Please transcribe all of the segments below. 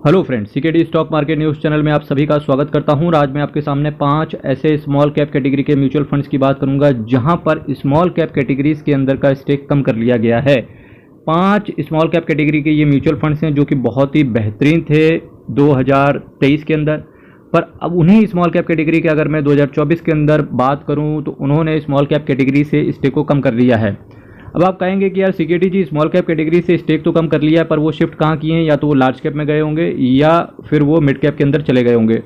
Hello friends, CKD stock market news channel में आप सभी का स्वागत करता हूं। आज मैं आपके सामने 5 ऐसे स्मॉल कैप कैटेगरी के म्यूचुअल फंड्स की बात करूंगा जहां पर स्मॉल कैप कैटेगरीज के अंदर का स्टेक कम कर लिया गया है। 5 स्मॉल कैप कैटेगरी के ये म्यूचुअल फंड्स हैं जो कि बहुत ही बेहतरीन थे 2023 के अंदर, पर अब उन्हीं स्मॉल कैप कैटेगरी के अगर मैं 2024 के अंदर बात करूँ तो उन्होंने स्मॉल कैप कैटेगरी से स्टेक को कम कर लिया है। अब आप कहेंगे कि यार सीकेडी जी स्मॉल कैप कैटेगरी से स्टेक तो कम कर लिया है, पर वो शिफ्ट कहाँ किए हैं? या तो वो लार्ज कैप में गए होंगे या फिर वो मिड कैप के अंदर चले गए होंगे।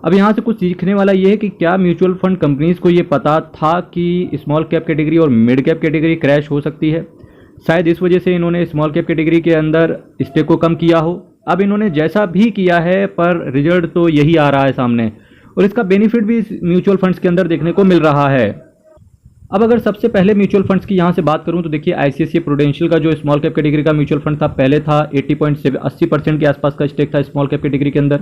अब यहाँ से कुछ सीखने वाला ये है कि क्या म्यूचुअल फंड कंपनीज को ये पता था कि स्मॉल कैप कैटेगरी और मिड कैप कैटेगरी क्रैश हो सकती है? शायद इस वजह से इन्होंने स्मॉल कैप कैटेगरी के अंदर स्टेक को कम किया हो। अब इन्होंने जैसा भी किया है पर रिजल्ट तो यही आ रहा है सामने, और इसका बेनिफिट भी म्यूचुअल फंड्स के अंदर देखने को मिल रहा है। अब अगर सबसे पहले म्यूचुअल फंड्स की यहाँ से बात करूँ तो देखिए आईसीआईसीआई प्रूडेंशियल का जो स्मॉल कैप कैटेगरी का म्यूचुअल फंड था, पहले था 80% के आसपास का स्टेक था स्मॉल कैप कैटेगरी के अंदर,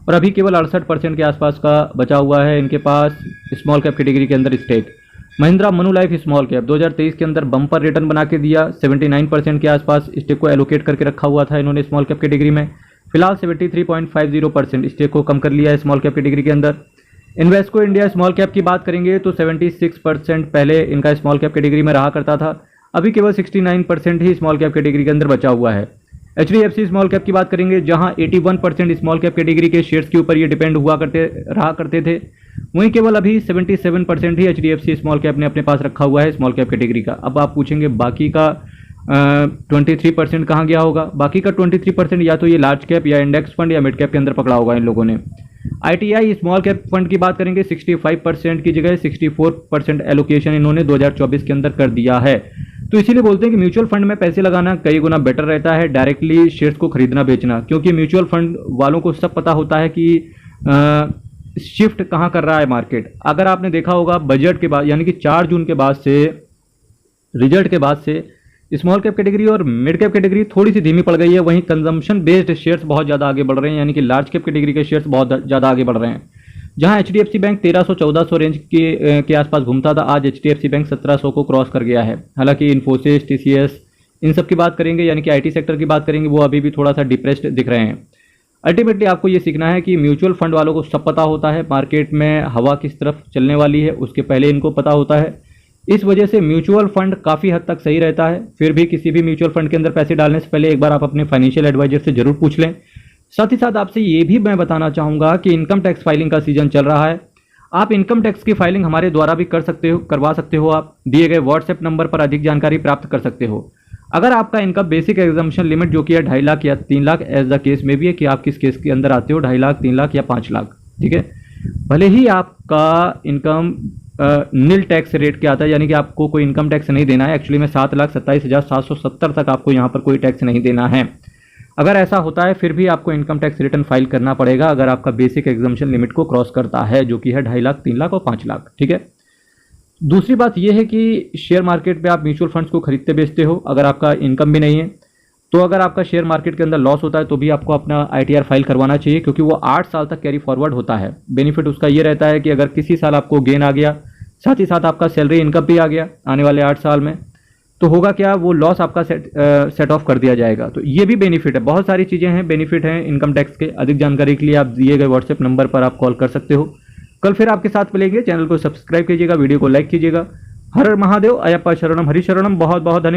और अभी केवल 68% के आसपास का बचा हुआ है इनके पास स्मॉल कैप कैटेगरी के अंदर stake. Mahindra Manulife small cap 2023 के अंदर बम्पर रिटर्न बना के दिया, 79% के आसपास स्टेक को एलोकेट करके रखा हुआ था इन्होंने स्मॉल कैप कैटेगरी में। फिलहाल 73.50% स्टेक को कम कर लिया है स्मॉल कैप कैटेगरी के अंदर। इन्वेस्को इंडिया स्मॉल कैप की बात करेंगे तो 76% पहले इनका स्मॉल कैप कैटेगरी में रहा करता था, अभी केवल 69% ही स्मॉल कैप कैटेगरी के अंदर बचा हुआ है। एचडीएफसी स्मॉल कैप की बात करेंगे जहां 81% स्मॉल कैप कैटेगरी के शेयर्स के ऊपर ये डिपेंड रहा करते थे, वहीं केवल अभी 77% ही एचडीएफसी स्मॉल कैप ने अपने पास रखा हुआ है स्मॉल कैप कैटेगरी का। अब आप पूछेंगे बाकी का 23% कहाँ गया होगा? बाकी का 23% या तो ये लार्ज कैप या इंडेक्स फंड या मिड कैप के अंदर पकड़ा होगा इन लोगों ने। आईटीआई स्मॉल कैप फंड की बात करेंगे 65% की जगह 64% एलोकेशन इन्होंने 2024 के अंदर कर दिया है। तो इसीलिए बोलते हैं कि म्यूचुअल फंड में पैसे लगाना कई गुना बेटर रहता है डायरेक्टली शेयर्स को खरीदना बेचना, क्योंकि म्यूचुअल फंड वालों को सब पता होता है कि शिफ्ट कहाँ कर रहा है मार्केट। अगर आपने देखा होगा बजट के बाद यानी कि 4 जून के बाद से, रिजल्ट के बाद से स्मॉल कैप कैटेगरी और मिड कैप कैटेगरी थोड़ी सी धीमी पड़ गई है, वहीं कंजम्पशन बेस्ड शेयर्स बहुत ज़्यादा आगे बढ़ रहे हैं, यानी कि लार्ज कैप कैटेगरी के शेयर्स बहुत ज़्यादा आगे बढ़ रहे हैं। जहां एचडीएफसी बैंक 1300-1400 रेंज के आसपास घूमता था, आज एचडीएफसी बैंक 1700 को क्रॉस कर गया है। हालांकि इन्फोसिस, टीसीएस इन सब की बात करेंगे यानी कि आईटी सेक्टर की बात करेंगे, वो अभी भी थोड़ा सा डिप्रेस्ड दिख रहे हैं। अल्टीमेटली आपको ये सीखना है कि म्यूचुअल फंड वालों को सब पता होता है मार्केट में हवा किस तरफ चलने वाली है, उसके पहले इनको पता होता है। इस वजह से म्यूचुअल फंड काफ़ी हद तक सही रहता है। फिर भी किसी भी म्यूचुअल फंड के अंदर पैसे डालने से पहले एक बार आप अपने फाइनेंशियल एडवाइजर से जरूर पूछ लें। साथ ही साथ आपसे ये भी मैं बताना चाहूँगा कि इनकम टैक्स फाइलिंग का सीजन चल रहा है। आप इनकम टैक्स की फाइलिंग हमारे द्वारा भी करवा सकते हो। आप दिए गए व्हाट्सएप नंबर पर अधिक जानकारी प्राप्त कर सकते हो। अगर आपका इनकम बेसिक एग्जाम्पशन लिमिट जो कि है 2.5 लाख या 3 लाख, एज द केस में भी है कि आप किस केस के अंदर आते हो, 2.5 लाख, 3 लाख या 5 लाख, ठीक है। भले ही आपका इनकम नील टैक्स रेट के आता है, यानी कि आपको कोई इनकम टैक्स नहीं देना है। एक्चुअली में 7,27,770 तक आपको यहाँ पर कोई टैक्स नहीं देना है। अगर ऐसा होता है फिर भी आपको इनकम टैक्स रिटर्न फाइल करना पड़ेगा अगर आपका बेसिक एग्जाम्पशन लिमिट को क्रॉस करता है, जो कि है 2.5 लाख, 3 लाख और 5 लाख, ठीक है। दूसरी बात यह है कि शेयर मार्केट में आप म्यूचुअल फंड्स को खरीदते बेचते हो, अगर आपका इनकम भी नहीं है तो अगर आपका शेयर मार्केट के अंदर लॉस होता है तो भी आपको अपना आईटीआर फाइल करवाना चाहिए, क्योंकि वो 8 साल तक कैरी फॉरवर्ड होता है। बेनिफिट उसका ये रहता है कि अगर किसी साल आपको गेन आ गया, साथ ही साथ आपका सैलरी इनकम भी आ गया आने वाले 8 साल में, तो होगा क्या, वो लॉस आपका सेट ऑफ कर दिया जाएगा। तो ये भी बेनिफिट है। बहुत सारी चीज़ें हैं, बेनिफिट हैं इनकम टैक्स के। अधिक जानकारी के लिए आप दिए गए व्हाट्सएप नंबर पर आप कॉल कर सकते हो। कल फिर आपके साथ मिलेंगे। चैनल को सब्सक्राइब कीजिएगा, वीडियो को लाइक कीजिएगा। हर हर महादेव, अयप्पा शरणम, हरि शरणम। बहुत बहुत धन्यवाद।